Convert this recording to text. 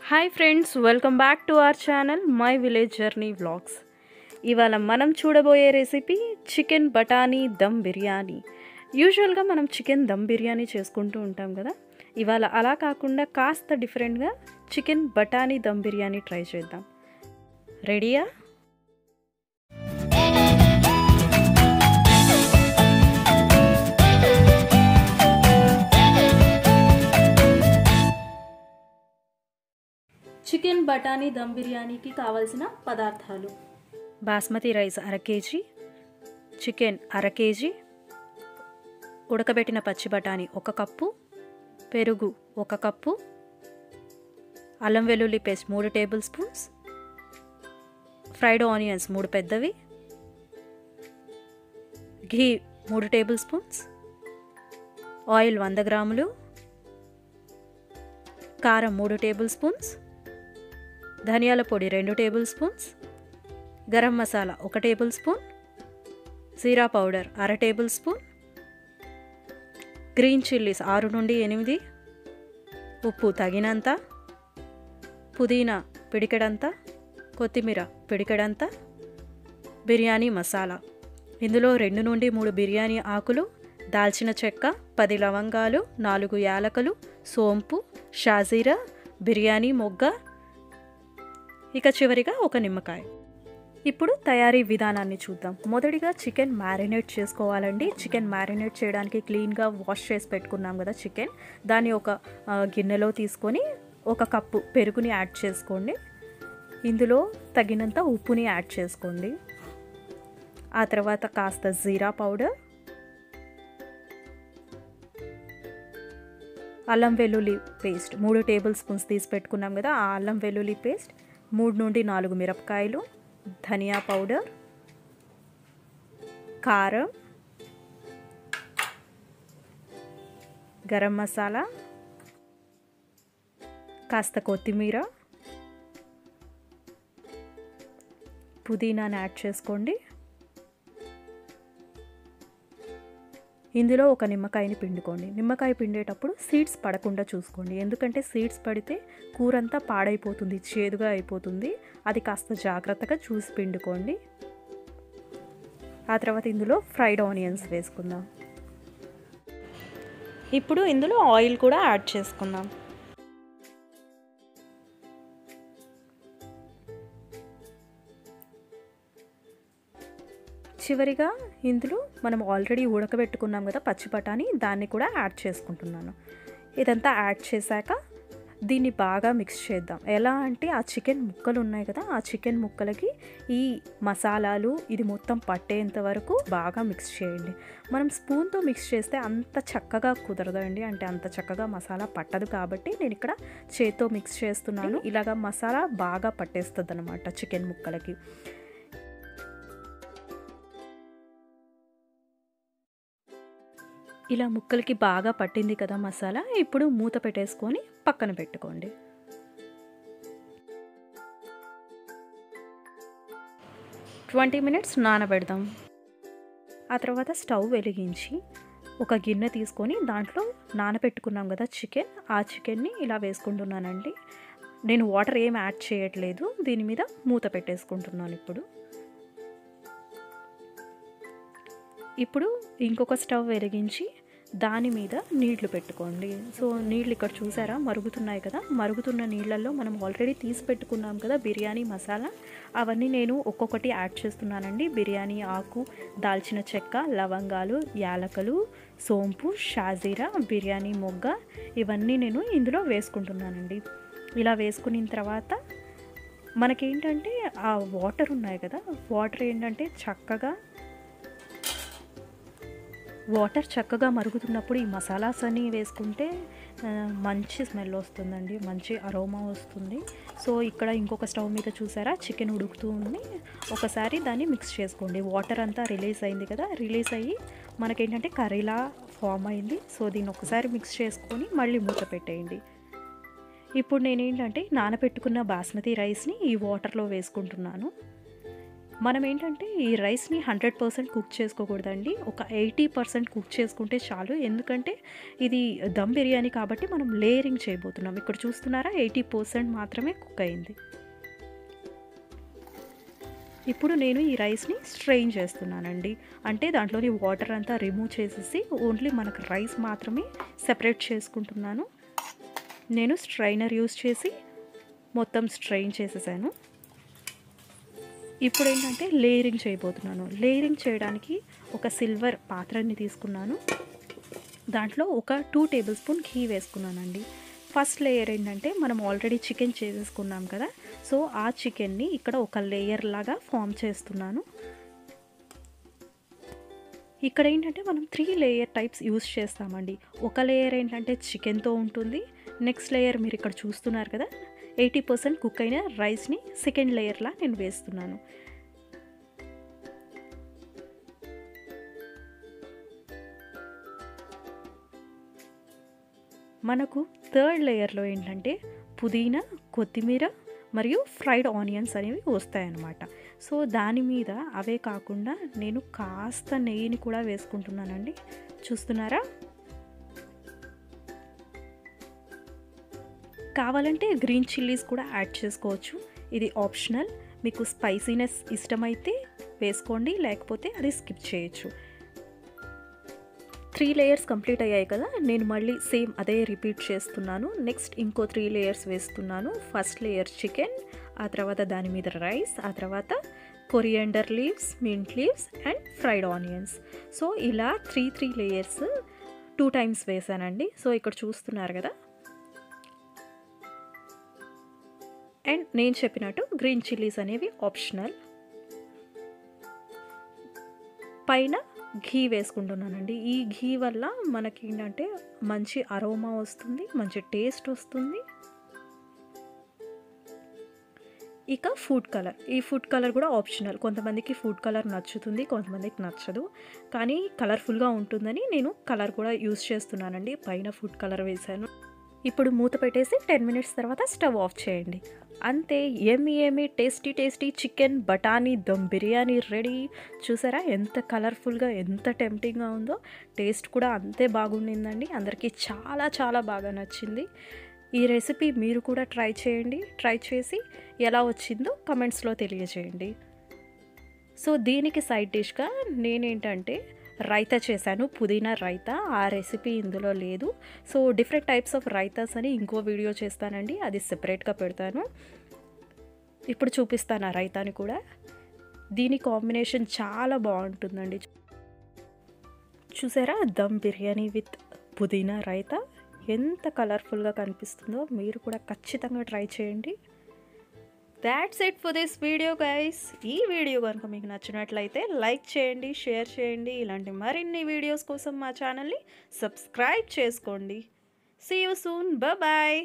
Hi friends, welcome back to our channel my village journey vlogs. ఇవాళ మనం చూడబోయే recipe chicken బఠానీ దమ్ బిర్యానీ. యూజువల్గా మనం చికెన్ దమ్ బిర్యానీ చేసుకుంటూ ఉంటాం కదా. ఇవాళ అలా కాకుండా కాస్త డిఫరెంట్గా చికెన్ బఠానీ దమ్ బిర్యానీ ట్రై చేద్దాం. రెడీయా? చికెన్ బఠానీ దమ్ బిర్యానీకి కావాల్సిన పదార్థాలు: basmati rice 1/2 kg, chicken 1/2 kg, ఉడకబెట్టిన పచ్చి బఠానీ 1 కప్పు, పెరుగు 1 కప్పు, అల్లం వెల్లుల్లి paste 3 tablespoons, fried onions 3 పెద్దవి, ఘీ 3 టేబుల్ స్పూన్స్, ఆయిల్ 100 గ్రాములు, కారం 3 టేబుల్ స్పూన్స్, ధనియాల పొడి 2 tablespoons, garam masala 1 tablespoon, jeera powder 1/2 tablespoon, green chillies 6 నుండి 8, ఉప్పు తగినంత, పుదీనా పిడికెడంత, కొత్తిమీర పిడికెడంత, బిర్యానీ మసాలా. ఇందులో 2 నుండి 3 బిర్యానీ ఆకులు, దాల్చిన చెక్క, 10 లవంగాలు, 4 యాలకులు, సోంపు, షాజీరా, బిర్యానీ మొగ్గ, ఇక చివరిగా 1 నిమ్మకాయ. ఇప్పుడు తయారీ విధానాన్ని చూద్దాం. మొదటిగా చికెన్ మ్యారినేట్ చేసుకోవాలండి. చికెన్ మ్యారినేట్ చేయడానికి క్లీన్గా వాష్ చేసి పెట్టుకున్నాం కదా చికెన్, దాన్ని ఒక గిన్నెలో తీసుకొని 1 కప్పు పెరుగుని యాడ్ చేసుకోండి. ఇందులో తగినంత ఉప్పుని యాడ్ చేసుకోండి. ఆ తర్వాత కాస్త జీరా పౌడర్, అల్లం వెల్లుల్లి పేస్ట్ 3 టేబుల్ స్పూన్స్ తీసి పెట్టుకున్నాం కదా, ఆ అల్లం వెల్లుల్లి పేస్ట్, 3 నుండి 4 మిరపకాయలు, ధనియా పౌడర్, కారం, గరం మసాలా, కాస్త కొత్తిమీర, పుదీనాని యాడ్ చేసుకోండి. ఇందులో 1 నిమ్మకాయని పిండుకోండి. నిమ్మకాయ పిండేటప్పుడు సీడ్స్ పడకుండా చూసుకోండి, ఎందుకంటే సీడ్స్ పడితే కూర అంతా పాడైపోతుంది, చేదుగా అయిపోతుంది. అది కాస్త జాగ్రత్తగా చూసి పిండుకోండి. ఆ తర్వాత ఇందులో ఫ్రైడ్ ఆనియన్స్ వేసుకుందాం. ఇప్పుడు ఇందులో ఆయిల్ కూడా యాడ్ చేసుకుందాం. చివరిగా ఇందులో మనం ఆల్రెడీ ఉడకబెట్టుకున్నాం కదా పచ్చి బఠానీ, దాన్ని కూడా యాడ్ చేసుకుంటున్నాను. ఇదంతా యాడ్ చేశాక దీన్ని బాగా మిక్స్ చేద్దాం. ఎలా అంటే ఆ చికెన్ ముక్కలు ఉన్నాయి కదా, ఆ చికెన్ ముక్కలకి ఈ మసాలాలు ఇది మొత్తం పట్టేంత వరకు బాగా మిక్స్ చేయండి. మనం స్పూన్తో మిక్స్ చేస్తే అంత చక్కగా కుదరదండి, అంటే అంత చక్కగా మసాలా పట్టదు. కాబట్టి నేను ఇక్కడ చేత్తో మిక్స్ చేస్తున్నాను. ఇలాగా మసాలా బాగా పట్టేస్తుంది అన్నమాట చికెన్ ముక్కలకి. ఇలా ముక్కలకి బాగా పట్టింది కదా మసాలా. ఇప్పుడు మూత పెట్టేసుకొని పక్కన పెట్టుకోండి. ఒక 20 మినిట్స్ నానబెడదాం. ఆ తర్వాత స్టవ్ వెలిగించి ఒక గిన్నె తీసుకొని దాంట్లో నానబెట్టుకున్నాం కదా చికెన్, ఆ చికెన్ని ఇలా వేసుకుంటున్నానండి. నేను వాటర్ ఏం యాడ్ చేయట్లేదు, దీని మీద మూత పెట్టేసుకుంటున్నాను. ఇప్పుడు ఇంకొక స్టవ్ వెలిగించి దాని మీద నీళ్లు పెట్టుకోండి. సో నీళ్ళు ఇక్కడ చూసారా మరుగుతున్నాయి కదా, మరుగుతున్న నీళ్ళల్లో మనం ఆల్రెడీ తీసి పెట్టుకున్నాం కదా బిర్యానీ మసాలా, అవన్నీ నేను ఒక్కొక్కటి యాడ్ చేస్తున్నానండి. బిర్యానీ ఆకు, దాల్చిన చెక్క, లవంగాలు, యాలకులు, సోంపు, షాజీరా, బిర్యానీ మొగ్గ, ఇవన్నీ నేను ఇందులో వేసుకుంటున్నానండి. ఇలా వేసుకున్న తర్వాత మనకేంటంటే ఆ వాటర్ ఉన్నాయి కదా, వాటర్ ఏంటంటే వాటర్ చక్కగా మరుగుతున్నప్పుడు ఈ మసాలాస్ అన్నీ వేసుకుంటే మంచి స్మెల్ వస్తుందండి, మంచి అరోమా వస్తుంది. సో ఇక్కడ ఇంకొక స్టవ్ మీద చూసారా చికెన్ ఉడుకుతూ ఉంది. ఒకసారి దాన్ని మిక్స్ చేసుకోండి. వాటర్ అంతా రిలీజ్ అయింది కదా, రిలీజ్ అయ్యి మనకేంటంటే కర్రీలా ఫామ్ అయింది. సో దీన్ని ఒకసారి మిక్స్ చేసుకొని మళ్ళీ మూత పెట్టేయండి. ఇప్పుడు నేనేంటంటే నానబెట్టుకున్న బాస్మతి రైస్ని ఈ వాటర్లో వేసుకుంటున్నాను. మనం ఏంటంటే ఈ రైస్ని 100% కుక్ చేసుకోకూడదండి, ఒక 80% కుక్ చేసుకుంటే చాలు. ఎందుకంటే ఇది దమ్ బిర్యానీ కాబట్టి మనం లేయరింగ్ చేయబోతున్నాం. ఇక్కడ చూస్తున్నారా 80% మాత్రమే కుక్ అయింది. ఇప్పుడు నేను ఈ రైస్ని స్ట్రెయిన్ చేస్తున్నానండి, అంటే దాంట్లోని వాటర్ అంతా రిమూవ్ చేసేసి ఓన్లీ మనకు రైస్ మాత్రమే సెపరేట్ చేసుకుంటున్నాను. నేను స్ట్రైనర్ యూస్ చేసి మొత్తం స్ట్రెయిన్ చేసేసాను. ఇప్పుడు ఏంటంటే లేయరింగ్ చేయబోతున్నాను. లేయరింగ్ చేయడానికి ఒక సిల్వర్ పాత్రని తీసుకున్నాను, దాంట్లో ఒక 2 టేబుల్ స్పూన్ ఘీ వేసుకున్నానండి. ఫస్ట్ లేయర్ ఏంటంటే మనం ఆల్రెడీ చికెన్ చేసేసుకున్నాం కదా, సో ఆ చికెన్ని ఇక్కడ ఒక లేయర్ లాగా ఫామ్ చేస్తున్నాను. ఇక్కడ ఏంటంటే మనం 3 లేయర్ టైప్స్ యూస్ చేస్తామండి. ఒక లేయర్ ఏంటంటే చికెన్తో ఉంటుంది, నెక్స్ట్ లేయర్ మీరు ఇక్కడ చూస్తున్నారు కదా 80% కుక్ అయిన రైస్ని సెకండ్ లేయర్లా నేను వేస్తున్నాను. మనకు థర్డ్ లేయర్లో ఏంటంటే పుదీనా, కొత్తిమీర మరియు ఫ్రైడ్ ఆనియన్స్ అనేవి వస్తాయన్నమాట. సో దాని మీద అవే కాకుండా నేను కాస్త నెయ్యిని కూడా వేసుకుంటున్నానండి, చూస్తున్నారా. కావాలంటే గ్రీన్ చిల్లీస్ కూడా యాడ్ చేసుకోవచ్చు, ఇది ఆప్షనల్. మీకు స్పైసీనెస్ ఇష్టమైతే వేసుకోండి, లేకపోతే అది స్కిప్ చేయొచ్చు. 3 లేయర్స్ కంప్లీట్ అయ్యాయి కదా, నేను మళ్ళీ సేమ్ అదే రిపీట్ చేస్తున్నాను. నెక్స్ట్ ఇంకో 3 లేయర్స్ వేస్తున్నాను. ఫస్ట్ లేయర్ చికెన్, ఆ తర్వాత దాని మీద రైస్, ఆ తర్వాత coriander leaves, mint leaves and fried onions. So ఇలా 3 లేయర్స్ 2 టైమ్స్ వేసానండి. సో ఇక్కడ చూస్తున్నారు కదా. అండ్ నేను చెప్పినట్టు గ్రీన్ చిల్లీస్ అనేవి ఆప్షనల్. పైన ఘీ వేసుకుంటున్నానండి. ఈ ఘీ వల్ల మనకి ఏంటంటే మంచి అరోమా వస్తుంది, మంచి టేస్ట్ వస్తుంది. ఇక ఫుడ్ కలర్, ఈ ఫుడ్ కలర్ కూడా ఆప్షనల్. కొంతమందికి ఫుడ్ కలర్ నచ్చుతుంది, కొంతమందికి నచ్చదు, కానీ కలర్ఫుల్గా ఉంటుందని నేను కలర్ కూడా యూస్ చేస్తున్నానండి. పైన ఫుడ్ కలర్ వేసాను. ఇప్పుడు మూత పెట్టేసి 10 మినిట్స్ తర్వాత స్టవ్ ఆఫ్ చేయండి. అంతే, ఎమ్మి టేస్టీ చికెన్ బఠానీ దమ్ బిర్యానీ రెడీ. చూసారా ఎంత కలర్ఫుల్గా, ఎంత టెంప్టింగ్గా ఉందో. టేస్ట్ కూడా అంతే బాగుండిందండి, అందరికీ చాలా బాగా నచ్చింది. ఈ రెసిపీ మీరు కూడా ట్రై చేయండి. ట్రై చేసి ఎలా వచ్చిందో కమెంట్స్లో తెలియజేయండి. సో దీనికి సైడ్ డిష్గా నేనేంటంటే రైతా చేశాను, పుదీనా రైతా. ఆ రెసిపీ ఇందులో లేదు. సో డిఫరెంట్ టైప్స్ ఆఫ్ రైతాస్ అని ఇంకో వీడియో చేస్తానండి, అది సెపరేట్గా పెడతాను. ఇప్పుడు చూపిస్తాను ఆ రైతాని కూడా. దీని కాంబినేషన్ చాలా బాగుంటుందండి. చూసారా దమ్ బిర్యానీ విత్ పుదీనా రైతా ఎంత కలర్ఫుల్గా కనిపిస్తుందో. మీరు కూడా ఖచ్చితంగా ట్రై చేయండి. That's it for this video guys. ఈ వీడియో కనుక మీకు నచ్చినట్లయితే లైక్ చేయండి, షేర్ చేయండి. ఇలాంటి మరిన్ని వీడియోస్ కోసం మా ఛానల్ని సబ్స్క్రైబ్ చేసుకోండి. See you soon, bye.